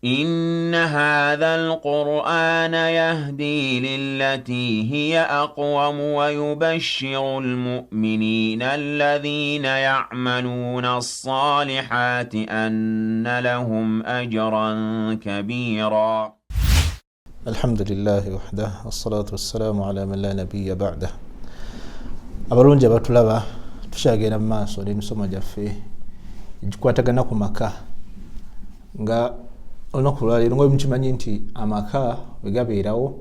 إن هذا القرآن يهدي للتي هي أقوم ويبشر المؤمنين الذين يعملون الصالحات أن لهم أجرا كبيرا. الحمد لله وحده والصلاة والسلام على من لا نبي بعده. abalungi abatulaba tukyagenda mu maaso n'emisomo gyaffe egikwatagana ku maka nga olunaku lwaleero nga mukimanyi nti amaka bwe gabeerawo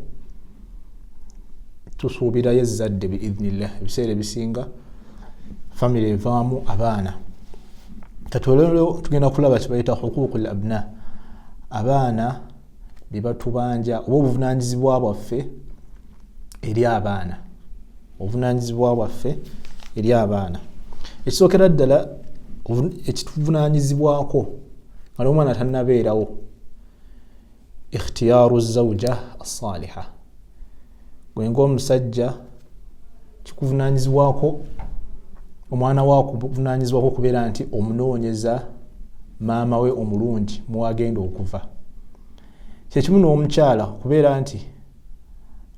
tusuubirayo ezzadde biidhnillah ebiseera ebisinga famire evaamu abaana. kati olwaleero tugenda kulaba kibayita huquuqul abna, abaana bye batubanja oba obuvunaanyizibwa bwaffe eri abaana, obuvunaanyizibwa bwaffe eri abaana. Ekisookera ddala ekituvunaanyizibwako nga n'omwana tannabeerawo, ikhtiyaaru zawja as-saaliha. Gwe ng'omusajja kikuvunaanyizibwako, omwana waako kuvunaanyizibwako okubeera nti omunoonyeza maama we omulungi muwagenda okuva. Kyekimu n'omukyala okubeera nti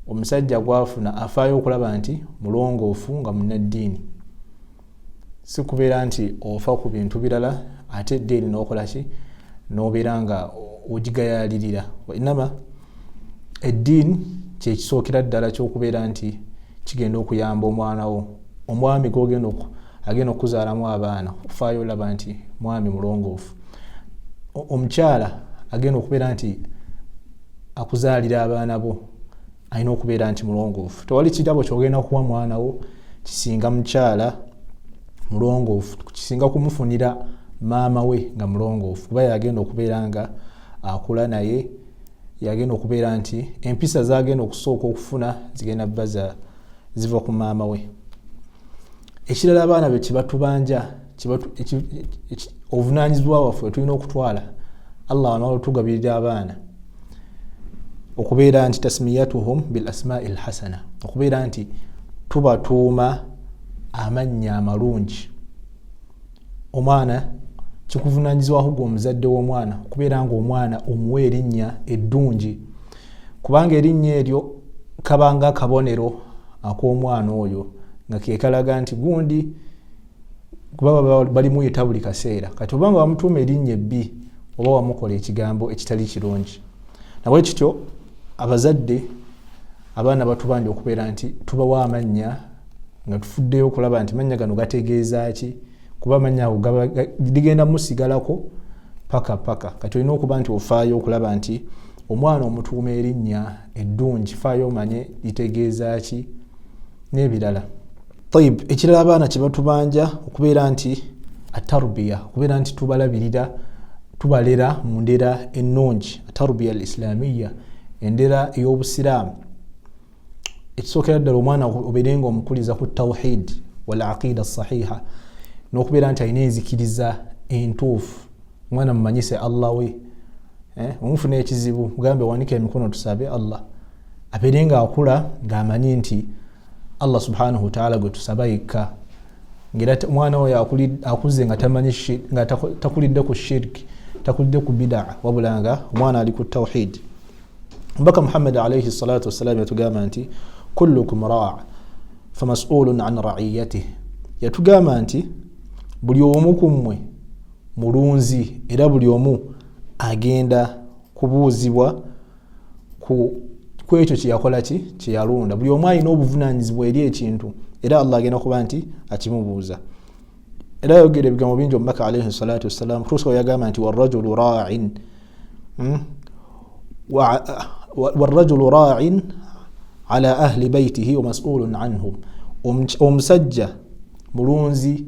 omusajja gwafuna afaayo okulaba nti mulongoofu nga munnaddiini, si kubeera nti ofa ku bintu birala ate eddiini n'okola ki n'obeera nga ogigayaalirira. Wainama eddiini kyekisookera ddala ky'okubeera nti kigenda okuyamba omwana wo, omwami agenda okuzaalamu abaana, okufaayo olaba nti mwami mulongoofu. Omukyala agenda okubeera nti akuzaalira abaana bo alina okubeera nti mulongoofu. Tewali kirabo kyogenda kuwa mwana wo kisinga mukyala mulongoofu, kisinga kumufunira maama we nga mulongoofu, kuba yagenda okubeera nga akula naye, yagenda okubeera nti empisa zagenda okusooka okufuna zigenda bbaza ziva ku maama we. Ekirala abaana be kibatubanja, obuvunaanyizibwa bwaffe tulina okutwala, Allah anatugabirira abaana okubeera nti tasmiyatuhum bil asma'i al hasana, okubeera nti tubatuuma amannya amalungi. Omwana kikuvunaanyizibwako gw'omuzadde w'omwana okubeera nga omwana omuwa erinnya eddungi, kubanga erinnya eryo kabanga akabonero ak'omwana oyo nga kekalaga nti gundi kuba balimuyita buli kaseera. Kati obanga wamutuuma erinnya ebbi oba wamukola ekigambo ekitali kirungi. Nabwe kityo abazadde abaana batubanja okubeera nti tubawa amannya nga tufuddeyo okulaba nti mannya gano gategeeza ki, kuba amannya ago ligenda musigalako paka. Kati olina okuba nti ofaayo okulaba nti omwana omutuuma erinnya eddungi, faayo omanye litegeeza ki n'ebirala. Tayib, ekirala abaana kye batubanja okubeera nti atarbiya, okubeera nti tubalabirira, tubalera mu ndera ennungi, atarbiya al-islamiyya, endera ey'obusiraamu. Ekisookera ddala omwana obeere nga omukuliza ku tawhid wal aqida sahiha, n'okubeera nti alina enzikiriza entuufu. Omwana mumanyise Allah we, omufuna ekizibu mugambe wanike emikono tusabe Allah, abeere nga akula ng'amanyi nti Allah subhanahu wa ta'ala gwe tusaba yekka. Ngera omwana we akuze nga tamanyi nga takulidde ku shirki, takulidde ku bid'a, wabula nga omwana ali ku tawhid. Mbaka Muhammad alayhi salatu wassalam yatugamba nti kullukum raa' famas'ulun an ra'iyatihi, yatugamba nti buli omu ku mmwe mulunzi era buli omu agenda kubuuzibwa ku ekyo kye yakola kye yalonda. Buli omu alina obuvunaanyizibwa eri ekintu era Allah agenda kuba nti akimubuuza. Era yogera ebigambo bingi omubaka alayhi salatu wassalam, kutuusa yagamba nti warrajulu raa'in ala ahli baytihi wa mas'ulun anhum, omusajja mulunzi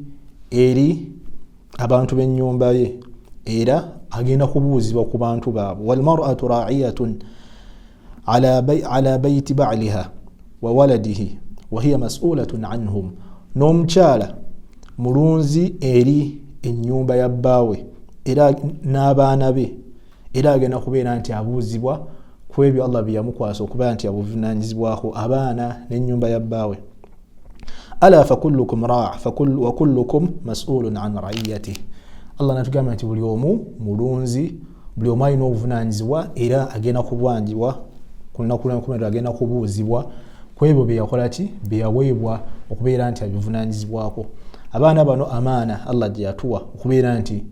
eri abantu b'ennyumba ye era agenda kubuuzibwa ku bantu baabwe. Wal mar'atu ra'iyatun ala bayti ba'liha wa waladihi wa hiya mas'ulatun anhum, n'omukyala mulunzi eri ennyumba ya bbaawe era n'abaana be, era agenda kubeera nti abuuzibwa ku ebyo Allah bye yamukwasa okuba nti abuvunaanyizibwako abaana n'ennyumba ya bbaawe. Ala fakullukum raa' wa kullukum mas'ulun an ra'iyatihi. Allah natugamba nti buli omu mulunzi, buli omu alina obuvunanyizibwa era agenda kubwanjibwa ku lunaku lw'enkomerero, agenda kubuuzibwa ku ebyo bye yakola ki, bye yaweebwa okubeera nti abivunanyizibwako. Abaana bano amaana Allah gye yatuwa okubeera nti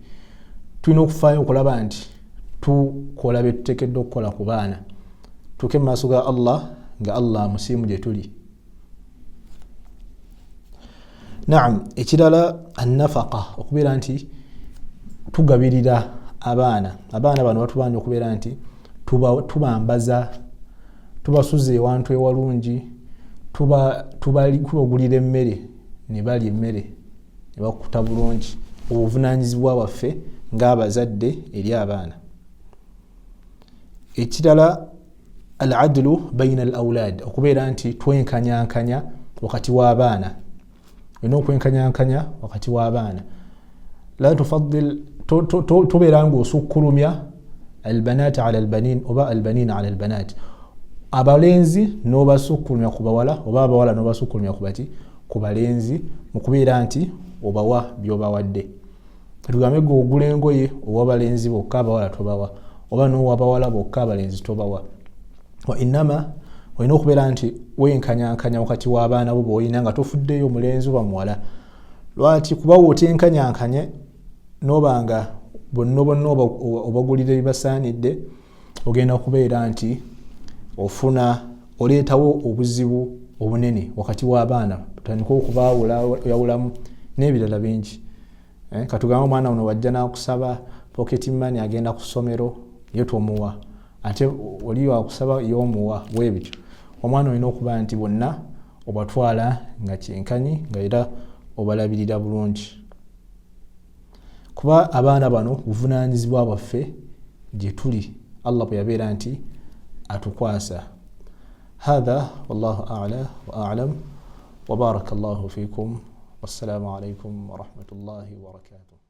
tulina okufaayo okulaba nti tukola bye tuteekeddwa okukola ku baana, tuke mu maaso ga Allah nga Allah musiimu gye tuli. Naam, ekirala annafaqa, okubeera nti tugabirira abaana bano batubanja okubeera nti tubambaza, tubasuza ewantu ewalungi, tubagulira emmere ne balya emmere ne bakuta bulungi. Obuvunanyizibwa bwaffe ng'abazadde eri abaana. Ekirala al-adlu bayna al-awlad, okubeera nti twenkanyaankanya wakati w'abaana. Olina okwenkanyankanya wakati w'abaana. La tufaddil, tubeera ng'osukkulumya albanat ala albanin oba albanin ala albanat. Abalenzi n'obasukkulumya ku bawala oba abawala n'obasukkulumya ku balenzi mu kubeera nti obawa by'obawadde. Tugambe gwe ogula engoye owa balenzi bokka, abawala tobawa, oba n'owa bawala bokka, abalenzi tobawa. Wa innama olina okubeera nti wenkanyankanya wakati w'abaana bo b'olina nga tofuddeyo omulenzi oba muwala. Lwaki? Kuba wotenkanyankanye n'obanga bonna obagulira ebibasaanidde, ogenda kubeera nti oleetawo obuzibu obunene wakati w'abaana, tutandika okubaawulamu n'ebirala bingi. Katugambe omwana ono wajja n'akusaba pocket money agenda ku ssomero, ye tomuwa, ate oli wakusaba y'omuwa, bwe bityo. Omwana olina okuba nti bonna obatwala nga kyenkanyi, nga era obalabirira bulungi. Kuba abaana bano buvunaanyizibwa bwaffe gye tuli, Allah bwe yabeera nti atukwasa. Hadha wallahu a'la wa a'lam wa barakallahu fikum. Wassalamu alaykum wa rahmatullahi wa barakatuh.